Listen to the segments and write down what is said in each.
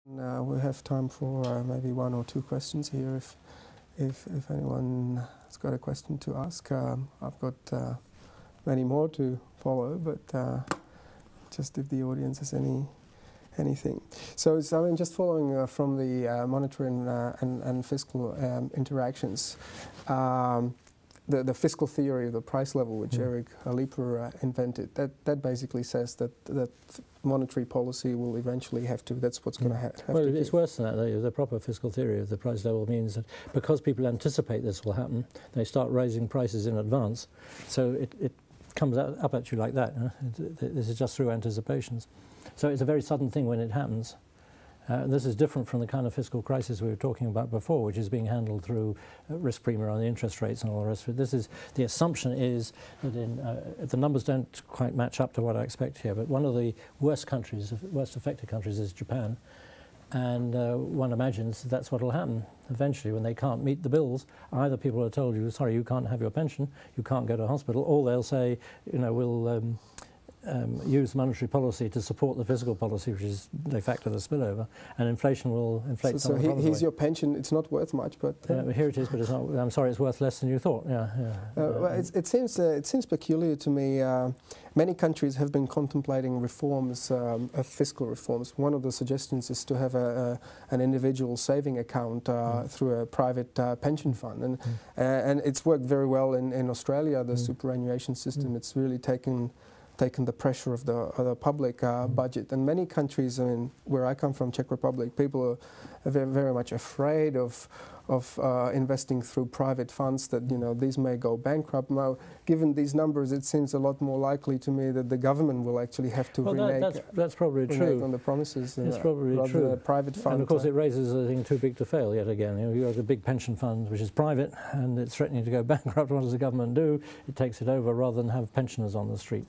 We have time for maybe one or two questions here if anyone has got a question to ask. I've got many more to follow, but just if the audience has anything. So I mean, just following from the monetary and fiscal interactions, the fiscal theory of the price level, which Eric Lieper invented, that basically says that monetary policy will eventually have to, that's what's going to have well, to it's worse than that. The proper fiscal theory of the price level means that because people anticipate this will happen, they start raising prices in advance. So it comes up at you like that. This is just through anticipations. So it's a very sudden thing when it happens. This is different from the kind of fiscal crisis we were talking about before, which is being handled through risk premium on the interest rates and all the rest of it. This is, the assumption is that the numbers don't quite match up to what I expect here, but one of the worst countries, worst affected countries is Japan. And one imagines that's what will happen eventually when they can't meet the bills. Either people are told you, sorry, you can't have your pension, you can't go to hospital, or they'll say, you know, we'll use monetary policy to support the fiscal policy, which is de facto the spillover, and inflation will inflate. So here's your pension. It's not worth much, but here it is. But it's not. I'm sorry, it's worth less than you thought. Yeah, yeah. Well, it seems peculiar to me. Many countries have been contemplating reforms, fiscal reforms. One of the suggestions is to have an individual saving account through a private pension fund, and it's worked very well in Australia. The superannuation system. It's really taken the pressure of the public budget. And many countries, I mean, where I come from, Czech Republic, people are very, very much afraid of investing through private funds, that, you know, these may go bankrupt. Now, given these numbers, it seems a lot more likely to me that the government will actually have to renege. That's probably true on the promises. It's probably true. A private fund. And of course, it raises a thing too big to fail yet again. You know, you have a big pension fund which is private, and it's threatening to go bankrupt. What does the government do? It takes it over rather than have pensioners on the street.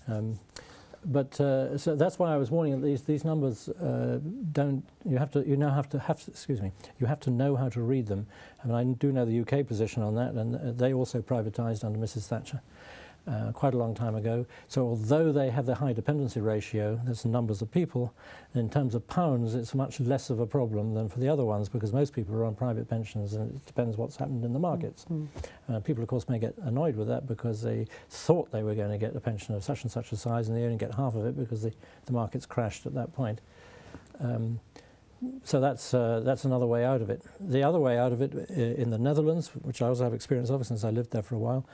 So that's why I was warning that these numbers don't. You have to know how to read them. I mean, I do know the UK position on that, and they also privatised under Mrs. Thatcher quite a long time ago. So although they have the high dependency ratio, there's the numbers of people. In terms of pounds, it's much less of a problem than for the other ones, because most people are on private pensions, and it depends what's happened in the markets. People, of course, may get annoyed with that because they thought they were going to get a pension of such and such a size, and they only get half of it because the markets crashed at that point. So that's another way out of it. The other way out of it in the Netherlands, which I also have experience of since I lived there for a while,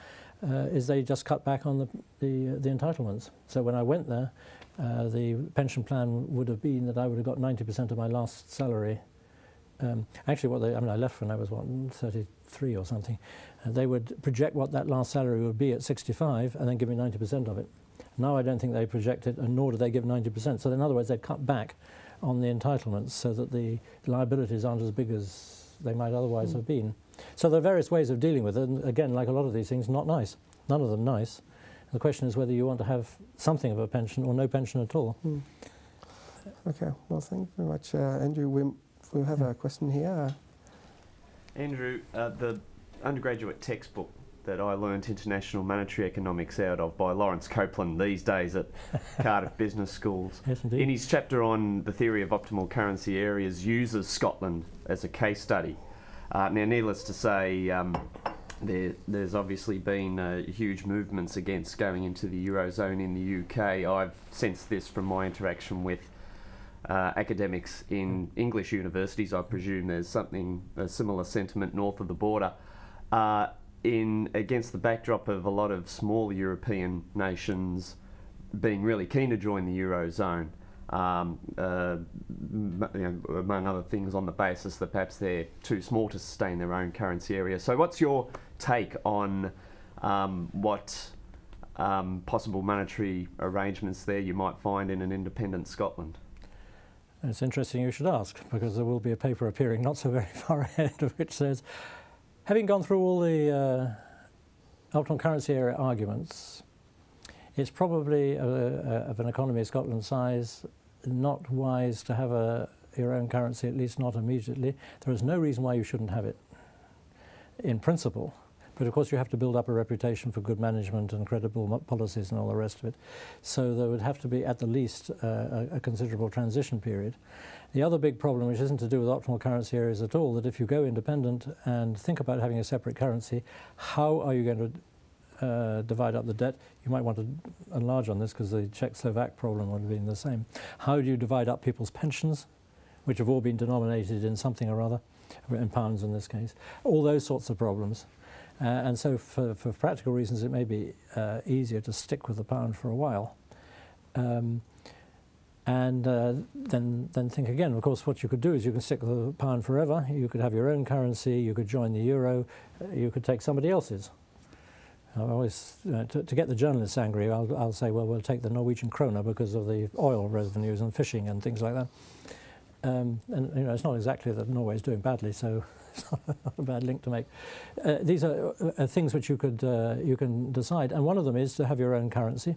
is they just cut back on the entitlements. So when I went there, the pension plan would have been that I would have got 90% of my last salary. Actually, I left when I was, 33 or something. They would project what that last salary would be at 65 and then give me 90% of it. Now I don't think they project it, and nor do they give 90%. So in other words, they've cut back on the entitlements so that the liabilities aren't as big as they might otherwise have been. So there are various ways of dealing with it, and again, like a lot of these things, not nice. None of them nice. The question is whether you want to have something of a pension or no pension at all. Okay, well, thank you very much, Andrew. We have a question here. Andrew, the undergraduate textbook that I learnt international monetary economics out of by Lawrence Copeland these days at Cardiff Business Schools. Yes, indeed. In his chapter on the theory of optimal currency areas, uses Scotland as a case study. Now, needless to say, there's obviously been huge movements against going into the Eurozone in the UK. I've sensed this from my interaction with academics in English universities. I presume there's a similar sentiment north of the border. Against the backdrop of a lot of small European nations being really keen to join the Eurozone, among other things on the basis that perhaps they're too small to sustain their own currency area. So what's your take on what possible monetary arrangements there you might find in an independent Scotland? It's interesting you should ask, because there will be a paper appearing not so very far ahead which says, having gone through all the optimal currency area arguments, it's probably of an economy of Scotland's size not wise to have your own currency, at least not immediately. There is no reason why you shouldn't have it in principle, But of course you have to build up a reputation for good management and credible policies and all the rest of it. So there would have to be at the least a considerable transition period. The other big problem, which isn't to do with optimal currency areas at all, that if you go independent and think about having a separate currency, how are you going to divide up the debt? You might want to enlarge on this because the Czech-Slovak problem would have been the same. How do you divide up people's pensions, which have all been denominated in something or other, in pounds in this case? All those sorts of problems. And so for practical reasons it may be easier to stick with the pound for a while. And then think again. Of course, what you could do is you can stick with the pound forever. You could have your own currency. You could join the euro. You could take somebody else's. I always, to get the journalists angry, I'll say, well, we'll take the Norwegian kroner because of the oil revenues and fishing and things like that. And you know, it's not exactly that Norway is doing badly, so it's not a bad link to make. These are things which you can decide, and one of them is to have your own currency.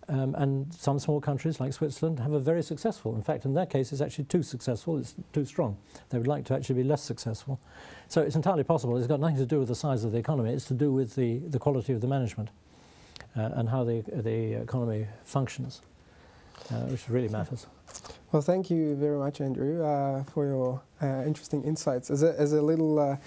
And some small countries like Switzerland have a very successful. In fact, in their case, it's actually too successful. It's too strong. They would like to actually be less successful. So it's entirely possible. It's got nothing to do with the size of the economy. It's to do with the quality of the management and how the economy functions, which really matters. Well, thank you very much, Andrew, for your interesting insights. As a little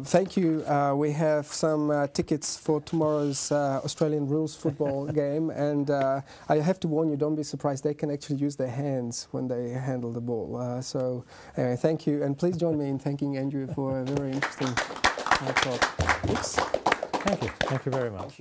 thank you. We have some tickets for tomorrow's Australian rules football game, and I have to warn you, don't be surprised, they can actually use their hands when they handle the ball. So anyway, thank you, and please join me in thanking Andrew for a very interesting talk. Oops. Thank you very much.